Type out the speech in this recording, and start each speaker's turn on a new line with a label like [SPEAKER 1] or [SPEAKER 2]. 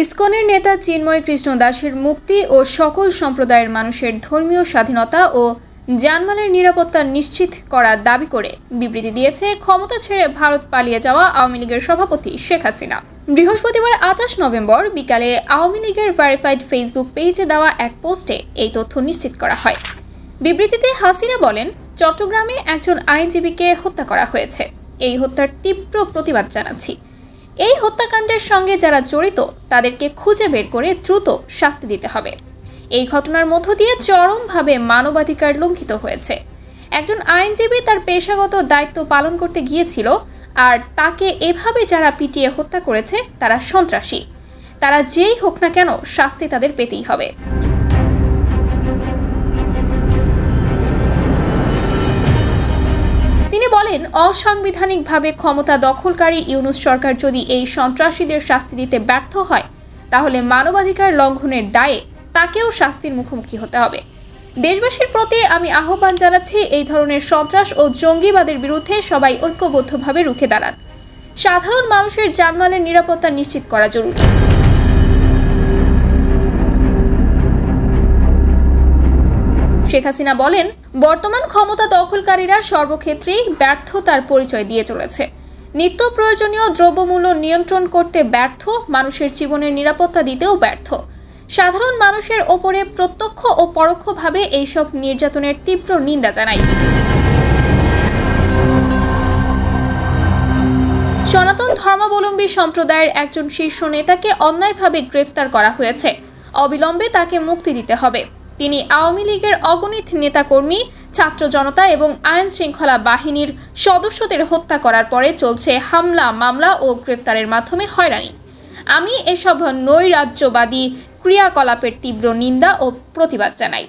[SPEAKER 1] ইসকনের নেতা চিন্ময় কৃষ্ণ দাসের মুক্তি ও সকল সম্প্রদায়ের মানুষের ধর্মীয় স্বাধীনতা ও জানমালের নিরাপত্তা নিশ্চিত করার দাবি করে বিবৃতি দিয়েছে ক্ষমতা ছেড়ে ভারত পালিয়ে যাওয়া আওয়ামী লীগের সভাপতি শেখ হাসিনা। বৃহস্পতিবার ২৮ নভেম্বর বিকালে আওয়ামী লীগের ভেরিফাইড ফেসবুক পেজে দেওয়া এক পোস্টে এই তথ্য নিশ্চিত করা হয়। বিবৃতিতে হাসিনা বলেন, চট্টগ্রামে একজন আইনজীবীকে হত্যা করা হয়েছে। এই হত্যার তীব্র প্রতিবাদ জানাচ্ছি। এই হত্যাকাণ্ডের সঙ্গে যারা জড়িত তাদেরকে খুঁজে বের করে দ্রুত শাস্তি দিতে হবে। এই ঘটনার মধ্য দিয়ে চরমভাবে মানবাধিকার লঙ্ঘিত হয়েছে। একজন আইনজীবী তার পেশাগত দায়িত্ব পালন করতে গিয়েছিল, আর তাকে এভাবে যারা পিটিয়ে হত্যা করেছে তারা সন্ত্রাসী। তারা যেই হোক না কেন, শাস্তি তাদের পেতেই হবে। তিনি বলেন, অসাংবিধানিকভাবে ক্ষমতা দখলকারী ইউনূস সরকার যদি এই সন্ত্রাসীদের শাস্তি দিতে ব্যর্থ হয়, তাহলে মানবাধিকার লঙ্ঘনের দায়ে তাকেও শাস্তির মুখোমুখি হতে হবে। দেশবাসীর প্রতি আমি আহ্বান জানাচ্ছি, এই ধরনের সন্ত্রাস ও জঙ্গিবাদের বিরুদ্ধে সবাই ঐক্যবদ্ধভাবে রুখে দাঁড়ান। সাধারণ মানুষের জানমালের নিরাপত্তা নিশ্চিত করা জরুরি। শেখ হাসিনা বলেন, বর্তমান ক্ষমতা দখলকারীরা সর্বক্ষেত্রেই ব্যর্থতার পরিচয় দিয়ে চলেছে। নিত্য প্রয়োজনীয় দ্রব্যমূল্য নিয়ন্ত্রণ করতে ব্যর্থ, মানুষের জীবনের নিরাপত্তা দিতেও ব্যর্থ। সাধারণ মানুষের ওপরে প্রত্যক্ষ ও পরোক্ষভাবে এইসব নির্যাতনের তীব্র নিন্দা জানাই। সনাতন ধর্মাবলম্বী সম্প্রদায়ের একজন শীর্ষ নেতাকে অন্যায়ভাবে গ্রেফতার করা হয়েছে। অবিলম্বে তাকে মুক্তি দিতে হবে। তিনি আওয়ামী লীগের অগণিত নেতাকর্মী, ছাত্র জনতা এবং আইন শৃঙ্খলা বাহিনীর সদস্যদের হত্যা করার পরে চলছে হামলা, মামলা ও গ্রেফতারের মাধ্যমে হয়রানি। আমি এসব নৈরাজ্যবাদী ক্রিয়াকলাপের তীব্র নিন্দা ও প্রতিবাদ জানাই।